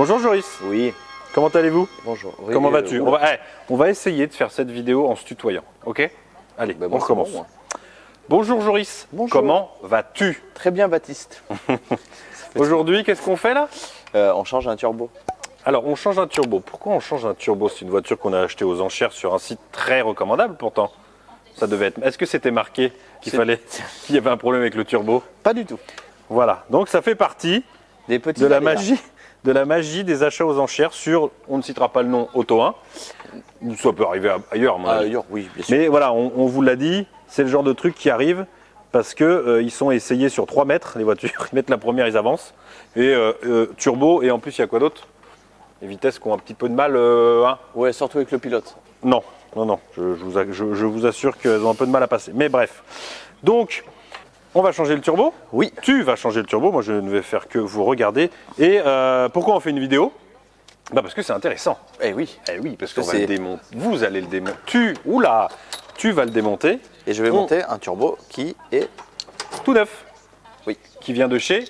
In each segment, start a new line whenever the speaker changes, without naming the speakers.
Bonjour Joris.
Oui.
Comment allez-vous?
Bonjour. Oui,
Comment vas-tu? On va essayer de faire cette vidéo en se tutoyant, ok? Allez, on recommence.
Bon,
Bonjour Joris.
Bonjour.
Comment vas-tu?
très bien, Baptiste.
Aujourd'hui, qu'est-ce qu'on fait là?
On change un turbo.
Alors, on change un turbo. Pourquoi on change un turbo? C'est une voiture qu'on a achetée aux enchères sur un site très recommandable pourtant. Ça devait être. Est-ce que c'était marqué qu'il y avait un problème avec le turbo?
Pas du tout.
Voilà. Donc ça fait partie
Des petits
de la
aléas.
magie des achats aux enchères sur, on ne citera pas le nom, Auto 1. Ça peut arriver ailleurs, à mon avis.
Ailleurs, oui, bien sûr.
Mais voilà, on vous l'a dit, c'est le genre de truc qui arrive parce que ils sont essayés sur 3 mètres, les voitures. Ils mettent la première, ils avancent. Et turbo, et en plus, il y a quoi d'autre? Les vitesses qui ont un petit peu de mal. Hein.
Ouais, surtout avec le pilote.
Non, je vous assure qu'elles ont un peu de mal à passer. Mais bref. Donc, on va changer le turbo.
Oui.
Tu vas changer le turbo, moi je ne vais faire que vous regarder. Et pourquoi on fait une vidéo? Bah parce que c'est intéressant.
Eh oui.
Eh oui, parce qu'on va le démonter. Vous allez le démonter. Tu vas le démonter.
Et je vais monter un turbo qui est
tout neuf.
Oui.
Qui vient de chez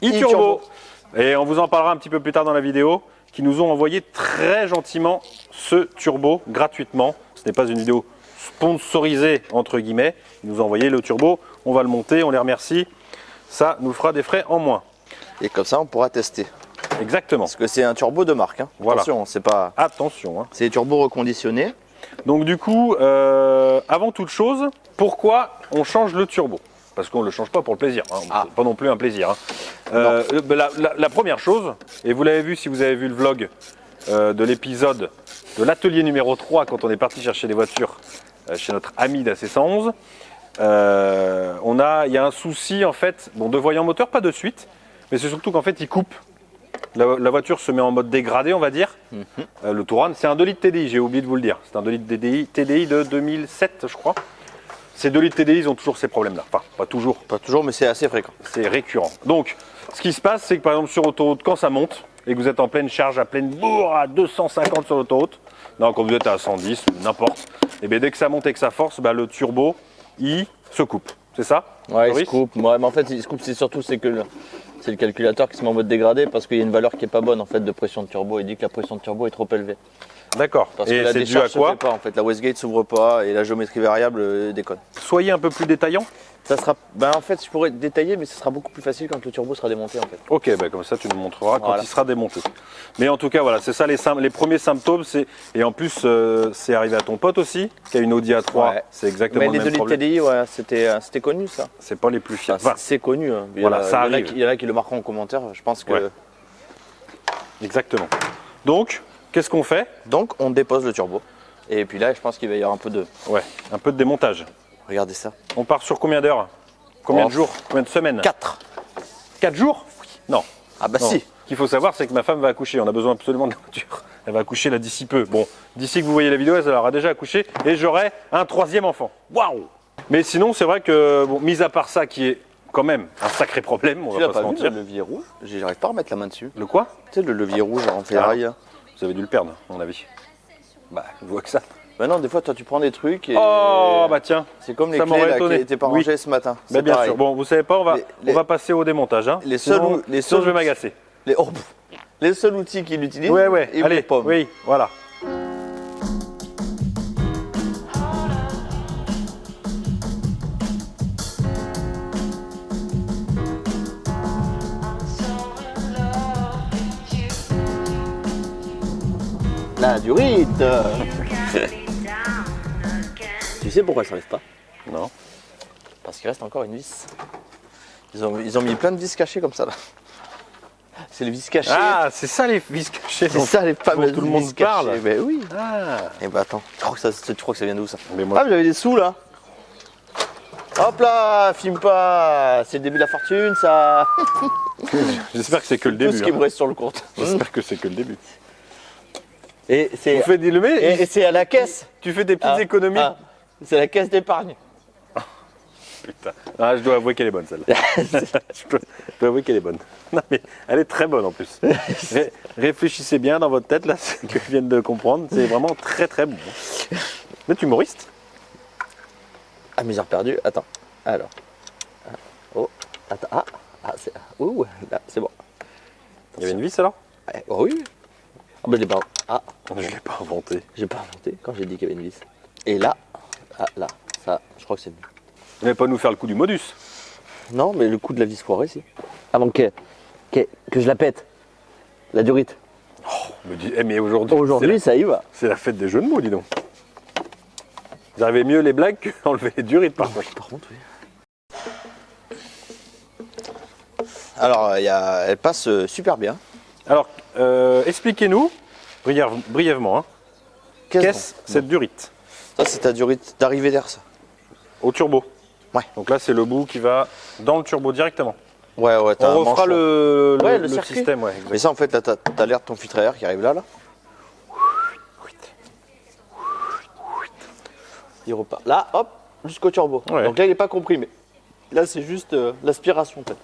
e-Turbo. Et on vous en parlera un petit peu plus tard dans la vidéo, qui nous ont envoyé très gentiment ce turbo gratuitement. Ce n'est pas une vidéo sponsorisée entre guillemets. Ils nous ont envoyé le turbo, on va le monter, on les remercie. Ça nous fera des frais en moins.
Et comme ça, on pourra tester.
Exactement.
Parce que c'est un turbo de marque. Hein.
Voilà.
Attention, c'est pas.
Attention. Hein.
C'est des turbos reconditionnés.
Donc du coup, avant toute chose, pourquoi on change le turbo? Parce qu'on ne le change pas pour le plaisir, hein. Pas non plus un plaisir. Hein. La première chose, et vous l'avez vu si vous avez vu le vlog de l'épisode de l'atelier numéro 3 quand on est parti chercher des voitures chez notre ami d'AC111, il y a un souci en fait, bon, de voyant moteur, pas de suite, mais c'est surtout qu'en fait il coupe. La voiture se met en mode dégradé, on va dire. Le Touran, c'est un 2 litres TDI, j'ai oublié de vous le dire. C'est un 2 litres TDI de 2007, je crois. Ces 2 litres TDI, ils ont toujours ces problèmes-là. Enfin, pas toujours.
Pas toujours, mais c'est assez fréquent.
C'est récurrent. Donc, ce qui se passe, c'est que par exemple sur autoroute, quand ça monte, et que vous êtes en pleine charge, à pleine bourre, à 250 sur l'autoroute, non, quand vous êtes à 110, n'importe, et bien dès que ça monte et que ça force, le turbo, il se coupe. C'est ça?
Ouais, il se coupe. Ouais, mais en fait, il se coupe, c'est surtout c'est le calculateur qui se met en mode dégradé parce qu'il y a une valeur qui n'est pas bonne en fait de pression de turbo. Il dit que la pression de turbo est trop élevée.
D'accord.
Parce
et
que la
c'est dû
décharge
à quoi?
se fait pas en fait. La wastegate s'ouvre pas et la géométrie variable déconne.
Soyez un peu plus détaillant.
Ça sera. Ben en fait, je pourrais détailler, mais ce sera beaucoup plus facile quand le turbo sera démonté en fait.
Ok, comme ça tu nous montreras quand il sera démonté. Mais en tout cas, voilà, c'est ça les premiers symptômes. Et en plus, c'est arrivé à ton pote aussi, qui a une Audi A3. Ouais. C'est exactement le même problème.
Mais les 2 litres TDI, c'était connu ça.
C'est pas les plus fiables.
Enfin, c'est connu. Hein.
Voilà, ça arrive.
Il y en a qui le marqueront en commentaire. Je pense que.
Ouais. Exactement. Donc, qu'est-ce qu'on fait?
Donc, on dépose le turbo. Et puis là, je pense qu'il va y avoir un peu de.
Ouais, un peu de démontage.
Regardez ça.
On part sur combien d'heures? Combien de jours? Combien de semaines?
4.
4 jours? Oui. Non.
Ah bah non. Si.
Ce qu'il faut savoir, c'est que ma femme va accoucher. On a besoin absolument de la voiture. Elle va accoucher là d'ici peu. Bon, d'ici que vous voyez la vidéo, elle aura déjà accouché et j'aurai un 3e enfant. Waouh! Mais sinon, c'est vrai que, bon, mis à part ça, qui est quand même un sacré problème, on va pas se mentir.
Le levier rouge, j'arrive pas à remettre la main dessus.
Le quoi?
Tu sais, le levier rouge en ferraille.
Vous avez dû le perdre, à mon avis. Bah, je vois que ça.
Bah non, des fois, toi, tu prends des trucs et.
Oh, bah tiens.
C'est comme les clés là, qui n'étaient pas rangées ce matin.
Bah, bien sûr. Bon, vous savez pas, on va passer au démontage. Hein. Sinon, je vais m'agacer.
Les seuls outils qu'il utilise,
ouais. Allez, pommes. Oui, voilà.
La durite. Tu sais pourquoi ça n'arrive pas?
Non.
Parce qu'il reste encore une vis. Ils ont mis plein de vis cachées comme ça là. C'est les vis cachées.
Ah, c'est ça les vis cachées.
C'est ça les fameuses
tout le monde
vis
parle.
cachées. Ben oui.
Ah.
Et bah attends, tu crois que ça vient d'où ça?
Mais moi...
Ah, j'avais des sous là. Hop là, filme pas. C'est le début de la fortune ça.
J'espère que c'est que le début.
Tout ce qui me reste sur le compte.
J'espère que c'est que le début.
Et c'est.
Vous faites
et c'est à la caisse.
Tu fais des petites économies.
C'est la caisse d'épargne.
Putain. Ah, je dois avouer qu'elle est bonne celle-là. je dois avouer qu'elle est bonne. Non mais elle est très bonne en plus. Réfléchissez bien dans votre tête là, ce que je viens de comprendre. C'est vraiment très très bon. Mais tu es humoriste?
Ah, misère perdue. Attends. Alors. Oh. Attends. Ah, c'est... Ouh, là, c'est bon.
Il y avait une vis alors?
Ouais, oh oui. Ah bah je l'ai pas... Ah,
Je l'ai pas inventé.
j'ai pas inventé quand j'ai dit qu'il y avait une vis. Et là, ah, là, ça, je crois que c'est mieux.
Vous n'allez pas nous faire le coup du modus?
Non, mais le coup de la vis foirée, si. Avant que je la pète. La durite.
Mais aujourd'hui,
Aujourd'hui, ça y va.
c'est la fête des jeux de mots, dis donc. Vous arrivez mieux les blagues qu'enlever les durites par contre.
Par contre, oui. Alors, elle passe super bien.
Alors, expliquez-nous, brièvement, hein, qu'est-ce cette durite
Ça, c'est ta durite d'arrivée d'air, ça.
au turbo?
Ouais.
Donc là, c'est le bout qui va dans le turbo directement.
Ouais, t'as
On refera le
circuit.
système, ouais. exact.
Mais ça, en fait, là, t'as l'air de ton filtre à air qui arrive là. Il repart. Là, hop, jusqu'au turbo.
Ouais.
Donc là, il n'est pas comprimé. Là, c'est juste l'aspiration, en fait.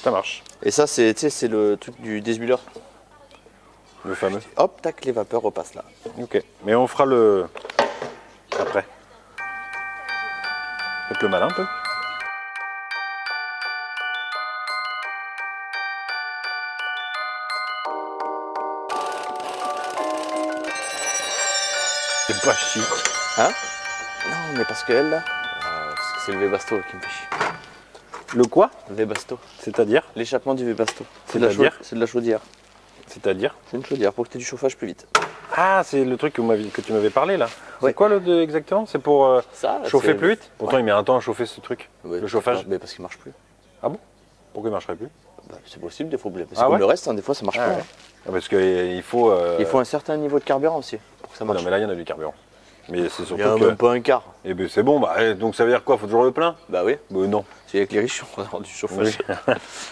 Ça marche,
Et ça, c'est le truc du déshuileur.
le fameux.
Hop, tac, les vapeurs repassent là.
Ok, mais on fera le après. Faites le malin un peu. C'est pas chic.
Hein? Non, mais parce que elle, là, parce que c'est le Webasto qui me fait chier.
Le quoi?
Le Webasto.
C'est-à-dire?
L'échappement du Webasto.
C'est-à-dire?
C'est de la chaudière.
C'est-à-dire?
C'est une chaudière pour que tu aies du chauffage plus vite.
Ah, c'est le truc que tu m'avais parlé là.
Ouais.
C'est quoi exactement? C'est pour
Ça,
chauffer
c'est-
plus vite? Pourtant, il met un temps à chauffer ce truc.
Ouais,
Le chauffage.
Mais parce qu'il marche plus.
Pourquoi il marcherait plus?
Bah, c'est possible, des fois. C'est
Ah
comme
ouais
le reste, hein, des fois ça marche
Ah
pas.
ouais.
hein.
Ah, parce qu'il faut.
Il faut un certain niveau de carburant aussi pour que ça marche.
Non, mais là, il y en a du carburant. Mais c'est
Il
surtout
y a
que.
même pas un quart.
Eh ben c'est bon, donc ça veut dire quoi? Faut toujours le plein?
Bah oui,
Bah non.
c'est avec les riches on a du chauffage.
Oui.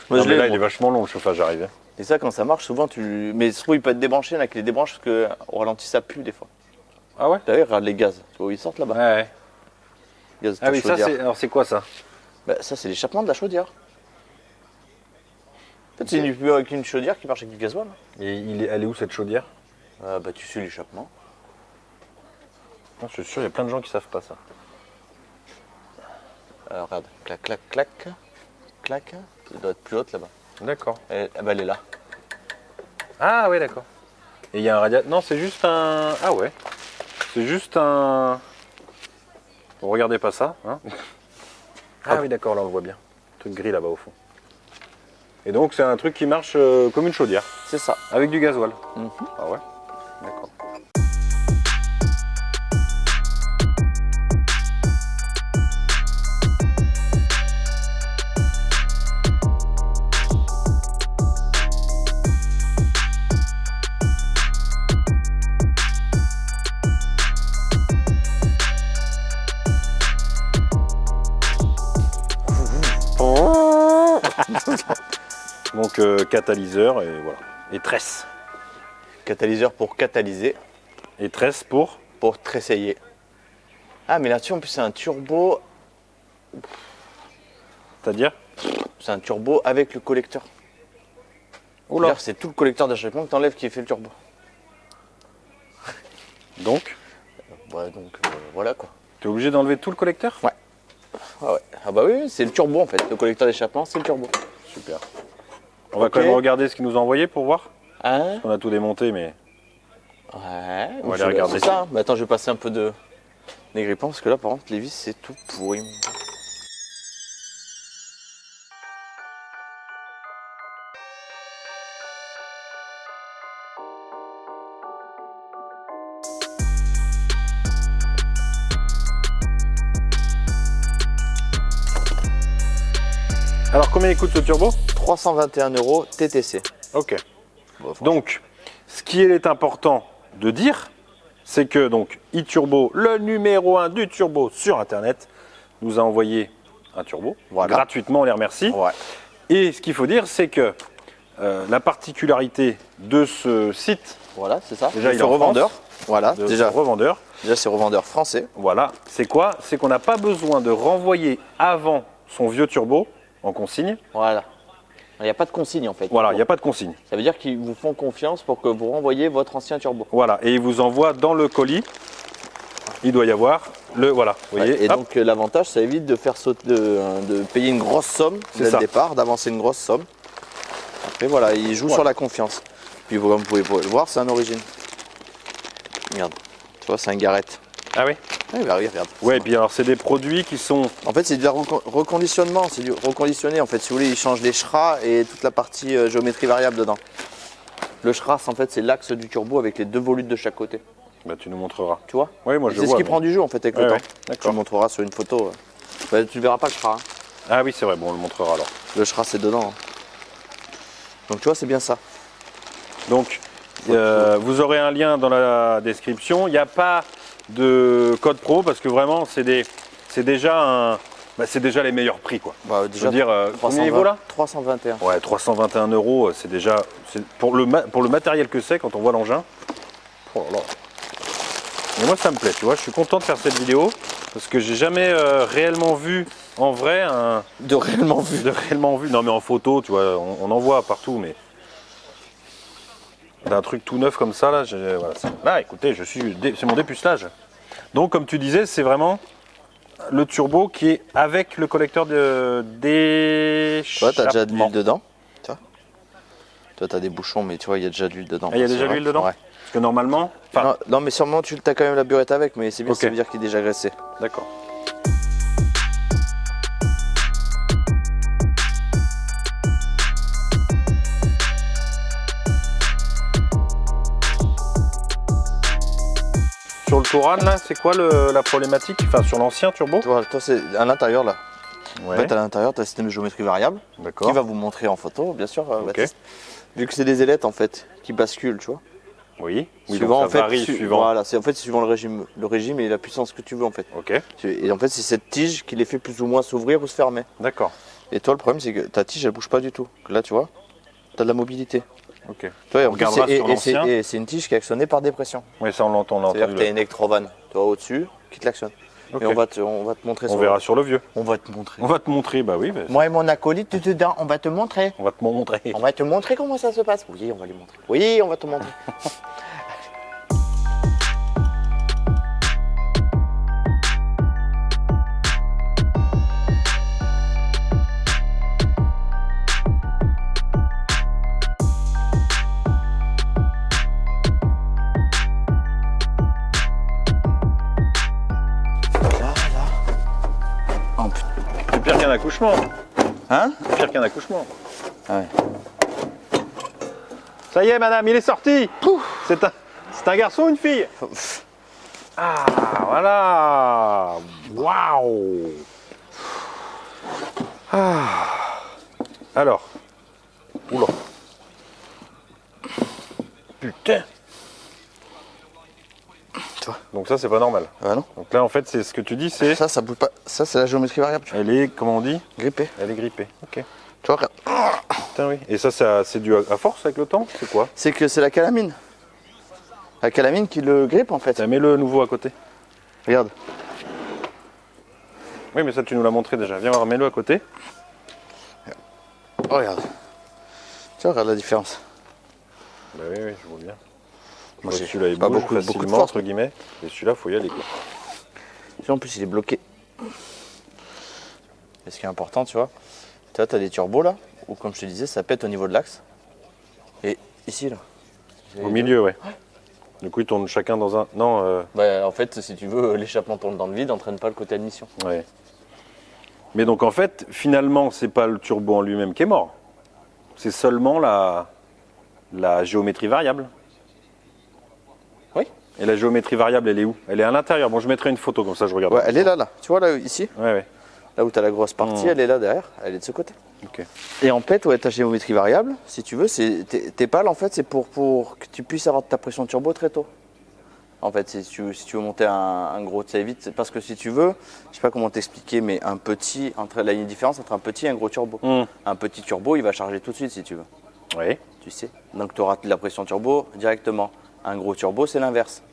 Moi
Non,
je
mais
l'ai.
là, il
moi.
est vachement long le chauffage, j'arrive.
Et ça, quand ça marche, souvent tu. Mais se trouve, il peut être débranché, là, qu'il les débranche parce qu'au ralenti ça pue des fois.
Ah ouais?
D'ailleurs, regarde les gaz. Tu vois où ils sortent là-bas?
Ouais.
Gaz de
Ah oui, ça
chaudière.
c'est. Alors c'est quoi ça?
Bah, ça, c'est l'échappement de la chaudière. En fait, c'est avec une chaudière qui marche avec du gasoil.
Et elle est où cette chaudière?
Bah, tu suis l'échappement.
Je suis sûr, il y a plein de gens qui savent pas ça.
Alors, regarde, clac, clac, clac. Clac. Ça doit être plus haute là-bas.
D'accord.
Bah, elle est là.
Ah ouais, d'accord. Et il y a un radiateur. Non, c'est juste un. Ah ouais. C'est juste un. Bon, regardez pas ça. Hein. Ah oui, d'accord, là on le voit bien. Truc gris là-bas au fond. Et donc c'est un truc qui marche comme une chaudière,
C'est ça.
avec du gasoil.
Mhm.
Ah ouais. D'accord. Donc catalyseur et voilà. Et tresse.
Catalyseur pour catalyser,
Et tresse pour.
pour tressailler. Ah, mais là-dessus, en plus, c'est un turbo.
C'est-à-dire.
C'est un turbo avec le collecteur.
Oula.
C'est-à-dire que c'est tout le collecteur d'échappement que t'enlèves qui fait le turbo.
Donc,
Ouais, donc voilà quoi.
tu es obligé d'enlever tout le collecteur?
Ouais. Ah ouais. Ah bah oui, c'est le turbo en fait. Le collecteur d'échappement, c'est le turbo.
Super. On va
Ok.
quand même regarder ce qu'ils nous ont envoyé pour voir.
Hein?
On a tout démonté, mais.
Ouais.
On va aller regarder.
C'est ça. Hein. Mais attends, je vais passer un peu de négrippant parce que là, par contre, les vis, c'est tout pourri.
Alors combien il coûte ce turbo?
321 € TTC.
Ok.
Bon, franchement.
Donc, ce qui est important de dire, c'est que donc e-turbo, le numéro 1 du turbo sur internet, nous a envoyé un turbo
Voilà.
gratuitement, on les remercie.
Ouais.
Et ce qu'il faut dire, c'est que la particularité de ce site,
Voilà, c'est ça.
Déjà, il
c'est
est en
revendeur.
France.
Voilà,
de
déjà,
ce revendeur,
c'est revendeur français.
voilà, c'est quoi? C'est qu'on n'a pas besoin de renvoyer avant son vieux turbo en consigne.
Voilà. Il n'y a pas de consigne en fait.
Voilà, il n'y a pas de consigne.
Ça veut dire qu'ils vous font confiance pour que vous renvoyez votre ancien turbo.
Voilà, et il vous envoie dans le colis, il doit y avoir Voilà, vous voyez.
Ouais, et
hop.
donc l'avantage, ça évite de faire sauter, de payer une grosse somme dès le départ, d'avancer une grosse somme. Après voilà, il joue sur la confiance. Puis comme vous pouvez le voir, c'est un origine. Regarde, tu vois, c'est un Garrett.
Ah oui.
Ouais, bah oui, regarde.
Ouais, et puis alors c'est des produits qui sont.
En fait, c'est du reconditionnement, c'est du reconditionné. En fait, si vous voulez, il change les chras et toute la partie géométrie variable dedans. Le chras, en fait, c'est l'axe du turbo avec les 2 volutes de chaque côté.
Bah, tu nous montreras.
Tu vois?
Oui, moi je vois.
C'est ce qui prend du jeu en fait avec le temps. Tu
d'accord.
le montreras sur une photo. Bah, tu ne verras pas le chras. Hein.
Ah oui, c'est vrai, bon, on le montrera alors.
Le chras, c'est dedans. Hein. Donc, tu vois, c'est bien ça.
Donc, vous aurez un lien dans la description. Il n'y a pas de code pro parce que vraiment, c'est déjà les meilleurs prix, quoi.
Bah,
Je veux dire, combien il vaut là?
321.
Ouais, 321 €, c'est déjà. Pour le matériel que c'est quand on voit l'engin. Oh là là. Mais moi, ça me plaît, tu vois. Je suis content de faire cette vidéo parce que j'ai jamais réellement vu en vrai un.
De réellement vu.
De réellement vu. Non, mais en photo, tu vois, on en voit partout, mais. D'un truc tout neuf comme ça, là, voilà, là écoutez, c'est mon dépucelage. Donc, comme tu disais, c'est vraiment le turbo qui est avec le collecteur d'échappement.
Ouais, t'as déjà de l'huile dedans. Tu vois, toi, t'as des bouchons, mais tu vois, il y a déjà de l'huile dedans.
Ah, il y a déjà de l'huile dedans?
Ouais.
Parce que normalement.
Non, mais sûrement, tu as quand même la burette avec, mais c'est bien,
Okay.
ça veut dire qu'il est déjà graissé.
D'accord. Sur le Touran, là, c'est quoi la problématique? Enfin, sur l'ancien turbo?
Toi, c'est à l'intérieur là.
Ouais.
En fait, à l'intérieur, tu as un système de géométrie variable
D'accord.
qui va vous montrer en photo, bien sûr.
Ok.
Baptiste. Vu que c'est des ailettes en fait qui basculent, tu vois.
Oui.
Suivant,
donc
en
ça
fait,
varie suivant.
Voilà, c'est en fait suivant le régime et la puissance que tu veux en fait.
Ok.
Et en fait, c'est cette tige qui les fait plus ou moins s'ouvrir ou se fermer.
D'accord.
Et toi, le problème, c'est que ta tige, elle bouge pas du tout. Là, tu vois, tu as de la mobilité.
Ok.
Toi,
On regardera sur l'ancien.
et c'est une tige qui est actionnée par dépression.
Oui, ça on l'entend, on l'a
C'est-à-dire
entendu.
que tu as une électrovanne, tu vois, au-dessus, qui te l'actionne.
Ok.
Et on va te montrer
On verra sur le vieux.
On va te montrer.
On va te montrer, bah oui. Bah,
Moi et mon acolyte dedans, on va te montrer.
on va te montrer.
On va te montrer comment ça se passe. Oui, on va lui montrer. Oui, on va te montrer. Oh, putain.
C'est pire qu'un accouchement.
Hein?
C'est pire qu'un accouchement.
Ah ouais.
Ça y est, madame, il est sorti. C'est un garçon ou une fille? Ah, voilà. Waouh. Ah. Alors. Oula. Putain.
Tu vois.
Donc ça, c'est pas normal.
Ah non.
Donc là, en fait, c'est ce que tu dis, c'est...
Ça bouge pas. Ça, c'est la géométrie variable. Tu vois.
Elle est, comment on dit?
Grippé.
Elle est grippée. Ok.
Tu vois, regarde.
Putain, oui. Et ça c'est dû à force avec le temps? C'est quoi?
C'est que c'est la calamine. La calamine qui le grippe en fait.
Ça met le nouveau à côté.
Regarde.
Oui, mais ça, tu nous l'as montré déjà. Viens voir, mets-le à côté.
Oh, regarde. Tu vois, regarde la différence.
Bah oui, oui, je vois bien.
Moi, j'ai
Celui-là, il
pas
bouge
beaucoup de
facilement,
force.
entre guillemets. Et celui-là, faut y aller, quoi.
Tu vois, en plus, il est bloqué. Et ce qui est important, tu vois, tu as des turbos là, où comme je te disais, ça pète au niveau de l'axe. Et ici, là.
Au milieu, ouais. Du coup, ils tournent chacun dans un... Non,
Bah, en fait, si tu veux, l'échappement tourne dans le vide, n'entraîne pas le côté admission.
ouais. Mais donc, en fait, finalement, c'est pas le turbo en lui-même qui est mort. C'est seulement la géométrie variable.
Oui.
Et la géométrie variable, elle est où? Elle est à l'intérieur. Bon, je mettrai une photo, comme ça, je regarde.
Ouais, elle est là, là. Tu vois, là, ici,
Ouais, ouais.
là où tu as la grosse partie, elle est là derrière, elle est de ce côté.
Ok.
Et en fait, ouais, ta géométrie variable, si tu veux, tes pales, en fait, c'est pour que tu puisses avoir ta pression turbo très tôt. En fait, si tu veux monter un gros, tu sais vite, c'est parce que si tu veux, je sais pas comment t'expliquer, mais là, il y a une différence entre un petit et un gros turbo. Un petit turbo, il va charger tout de suite, si tu veux.
Oui.
Tu sais. Donc, tu auras de la pression turbo directement. Un gros turbo, c'est l'inverse.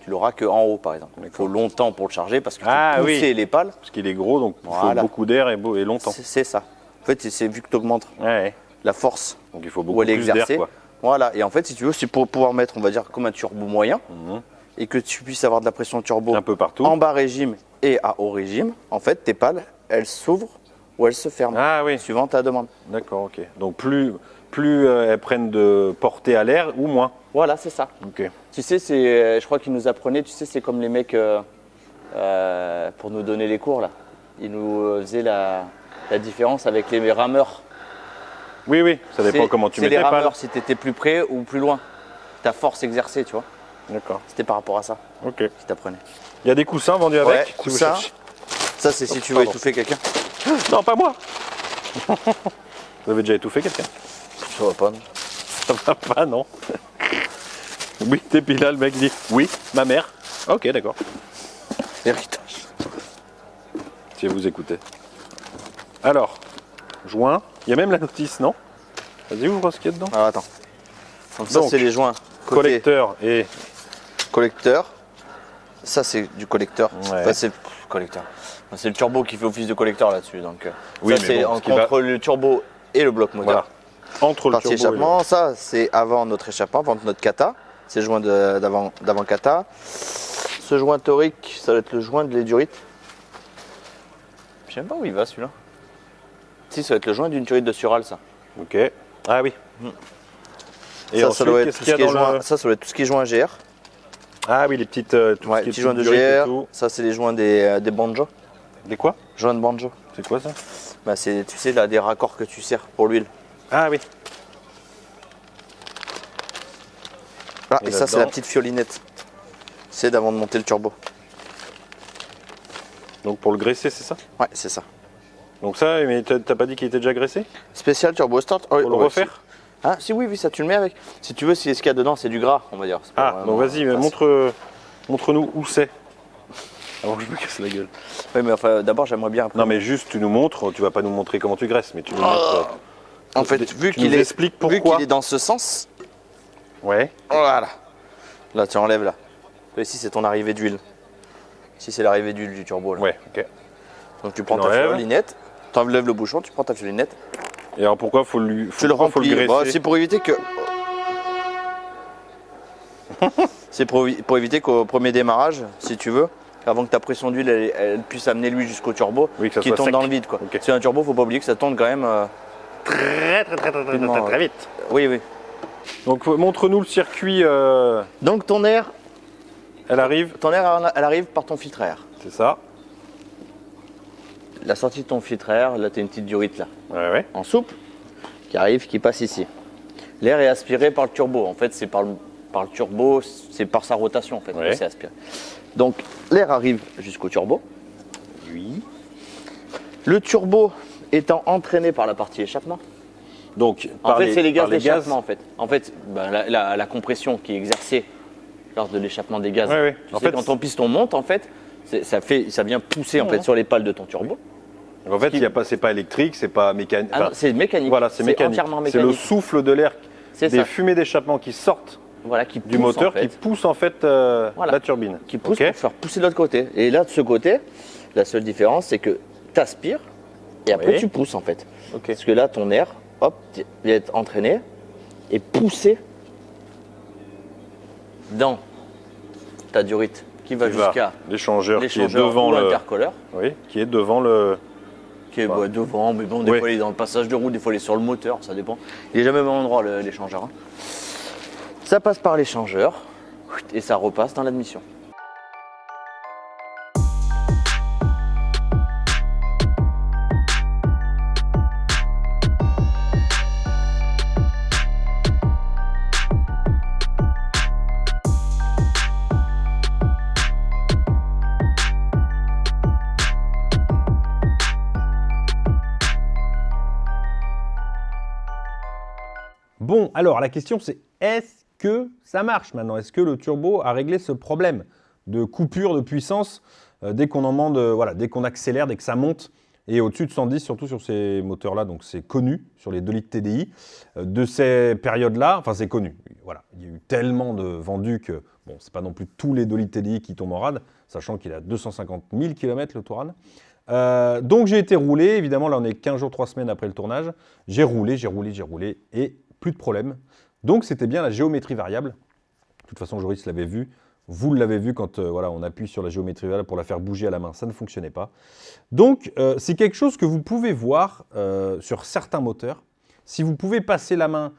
Tu l'auras qu'en haut, par exemple. Il faut longtemps pour le charger parce que tu peux pousser les pales.
Parce qu'il est gros, donc il faut
Voilà.
beaucoup d'air et longtemps.
C'est ça. En fait, c'est vu que tu augmentes
Ouais.
la force
Donc il faut
où
beaucoup
elle est
plus d'air,
exercée.
quoi.
Voilà. Et en fait, si tu veux, c'est pour pouvoir mettre, on va dire, comme un turbo moyen.
Mhm.
et que tu puisses avoir de la pression turbo
Un peu partout.
en bas régime et à haut régime, en fait, tes pales, elles s'ouvrent ou elles se ferment,
Ah oui,
suivant ta demande.
d'accord, ok. Donc plus elles prennent de portée à l'air ou moins.
Voilà, c'est ça.
Ok.
Tu sais, je crois qu'ils nous apprenaient, tu sais, c'est comme les mecs, pour nous donner les cours, là. Ils nous faisaient la différence avec les rameurs.
Oui, oui, ça dépend comment tu mets
C'est les
tes pales.
rameurs, si tu étais plus près ou plus loin. Ta force exercée, tu vois.
D'accord,
C'était par rapport à ça
ok.
qu'ils t'apprenaient.
Il y a des coussins vendus avec
Ouais,
si vous
coussins.
cherchez.
Ça, c'est si tu veux
pardon.
étouffer quelqu'un.
Non, pas moi. Vous avez déjà étouffé quelqu'un?
Ça va pas, non?
Ça va pas, non. Oui, et puis là, le mec dit oui, ma mère. Ok, d'accord.
Héritage.
Si vous écoutez. Alors, joint. Il y a même la notice, non? Vas-y, ouvre ce qu'il y a dedans.
Alors, attends. Donc, ça,
Donc,
c'est les joints. Côté
Collecteur et.
collecteur. Ça, c'est du collecteur.
Ouais.
Enfin, c'est collecteur. C'est le turbo qui fait office de collecteur là-dessus. Donc,
Oui,
ça,
mais
c'est
bon, ce qui va-
entre le turbo et le bloc moteur.
Voilà. Entre le
Partie
turbo
échappement, ça, c'est avant notre échappement, avant notre kata. C'est le joint d'avant kata. Ce joint torique, ça va être le joint de l'édurite. Je sais même pas où il va celui-là. Si, ça va être le joint d'une turite de Sural, ça.
Ok. Ah oui. Et
ça,
ensuite,
doit être
qu'est-ce
tout
qu'il y
ce qui
a
est
dans
joint,
le...
ça doit être tout ce qui est joint GR.
Ah oui, les petites... tout
Ouais,
ce qui est
petits joints de
durites et
GR.
tout.
Ça, c'est les joints des banjos.
Des quoi?
Joints de banjo.
C'est quoi ça?
Bah, c'est, tu sais, là, des raccords que tu sers pour l'huile.
Ah oui.
Ah,
Et
et ça, c'est la
là-dedans.
petite fiolinette. C'est d'avant de monter le turbo.
Donc pour le graisser, c'est ça?
Ouais, c'est ça.
Donc ça, mais t'as pas dit qu'il était déjà graissé?
Spécial turbo start.
Pour le refaire?
Ah, si, oui, ça, tu le mets avec. Si tu veux, si ce qu'il y a dedans, c'est du gras, on va dire. C'est pas
Ah,
vraiment-
donc vas-y,
enfin,
montre-nous où c'est. Avant que je me casse la gueule.
Oui, mais enfin, d'abord, j'aimerais bien.
Non, mais juste, tu nous montres, tu vas pas nous montrer comment tu graisses, mais tu nous montres...
En fait,
tu
vu
nous
qu'il est,
expliques
vu
pourquoi.
qu'il est dans ce sens,
Ouais.
voilà. Là, tu enlèves là. Ici, c'est ton arrivée d'huile. Ici, c'est l'arrivée d'huile du turbo. Là.
Ouais, ok.
Donc, tu prends ta
l'enlèves.
fiolinette, tu enlèves le bouchon, tu prends ta fiolinette,
Et alors pourquoi faut
tu le
pourquoi faut
remplis. Bon,
graisser?
c'est pour éviter que. C'est pour éviter qu'au premier démarrage, si tu veux, avant que ta pression d'huile elle puisse amener l'huile jusqu'au turbo,
Oui, que ça
qu'il
soit
tombe
sec.
dans le vide. Quoi.
Ok.
C'est un turbo, faut pas oublier que ça tourne quand même.
Très vite.
Oui, oui.
Donc montre-nous le circuit,
Donc ton air,
elle arrive,
elle arrive par ton filtre à air.
c'est ça.
La sortie de ton filtre à air, là, tu as une petite durite là,
Ouais, ouais.
en souple, qui arrive, qui passe ici. L'air est aspiré par le turbo. En fait, c'est par le turbo, c'est par sa rotation en fait,
Ouais.
que c'est aspiré. Donc l'air arrive jusqu'au turbo.
Oui.
Le turbo étant entraîné par la partie échappement.
Donc,
En fait, c'est les gaz
par
d'échappement en fait. En fait, ben, la compression qui est exercée lors de l'échappement des gaz.
Ouais, ouais.
Tu
En
sais,
fait,
quand ton piston monte, en fait, ça vient pousser en
Ouais.
fait sur les pales de ton turbo.
En fait, c'est pas électrique, c'est pas mécanique.
Ah non, c'est mécanique.
Voilà, c'est mécanique.
entièrement
C'est le
mécanique.
souffle de l'air,
C'est
des
ça.
fumées d'échappement qui sortent
Voilà, qui
du
pousse,
moteur,
en fait.
qui poussent en fait
Voilà.
la turbine.
Qui pousse
Ok.
pour faire pousser de l'autre côté. Et là, de ce côté, la seule différence, c'est que tu aspires et après
Oui.
tu pousses en fait.
Ok.
Parce que là, ton air, hop, vient être entraîné et poussé dans ta durite qui va
Qui va,
jusqu'à
l'échangeur qui est
l'échangeur
devant
ou
le,
l'intercolleur.
oui, qui est devant le.
Qui est devant, mais bon, des
Ouais.
fois il est dans le passage de roue, des fois il est sur le moteur, ça dépend. Il est jamais au même endroit l'échangeur. Hein. Ça passe par l'échangeur et ça repasse dans l'admission.
Bon, alors la question c'est est-ce que ça marche maintenant? Est-ce que le turbo a réglé ce problème de coupure de puissance dès qu'on en demande, voilà, dès qu'on accélère, dès que ça monte et au-dessus de 110, surtout sur ces moteurs-là, donc c'est connu sur les 2 litres TDI. De ces périodes-là, enfin c'est connu, voilà, il y a eu tellement de vendus que, bon, c'est pas non plus tous les 2 litres TDI qui tombent en rade, sachant qu'il a 250 000 km le Touran. Donc j'ai été roulé, évidemment là on est 15 jours, 3 semaines après le tournage, j'ai roulé et plus de problème. Donc c'était bien la géométrie variable. De toute façon, Joris l'avait vu Vous l'avez vu quand voilà, on appuie sur la géométrie variable pour la faire bouger à la main, ça ne fonctionnait pas. Donc, c'est quelque chose que vous pouvez voir sur certains moteurs. Si vous pouvez passer la main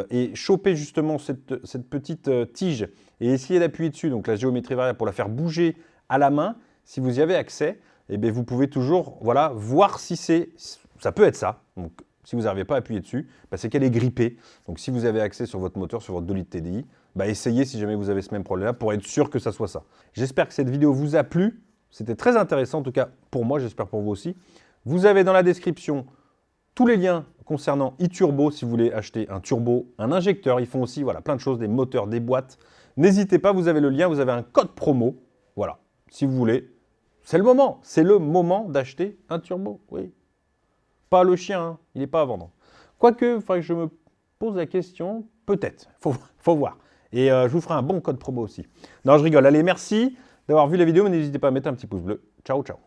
et choper justement cette petite tige et essayer d'appuyer dessus, donc la géométrie variable pour la faire bouger à la main, si vous y avez accès, eh bien, vous pouvez toujours voilà, voir si ça peut être ça. Donc, si vous n'arrivez pas à appuyer dessus, bah, c'est qu'elle est grippée. Donc si vous avez accès sur votre moteur, sur votre 2 litres TDI, bah, essayez si jamais vous avez ce même problème-là pour être sûr que ça soit ça. J'espère que cette vidéo vous a plu. C'était très intéressant, en tout cas pour moi, j'espère pour vous aussi. Vous avez dans la description tous les liens concernant e-turbo si vous voulez acheter un turbo, un injecteur. Ils font aussi voilà, plein de choses, des moteurs, des boîtes. N'hésitez pas, vous avez le lien, vous avez un code promo. Voilà, si vous voulez. C'est le moment d'acheter un turbo, oui. Pas le chien, hein, il n'est pas à vendre. Quoique, il faudrait que je me pose la question, peut-être, faut voir. Et je vous ferai un bon code promo aussi. Non, je rigole. Allez, merci d'avoir vu la vidéo, mais n'hésitez pas à mettre un petit pouce bleu. Ciao, ciao.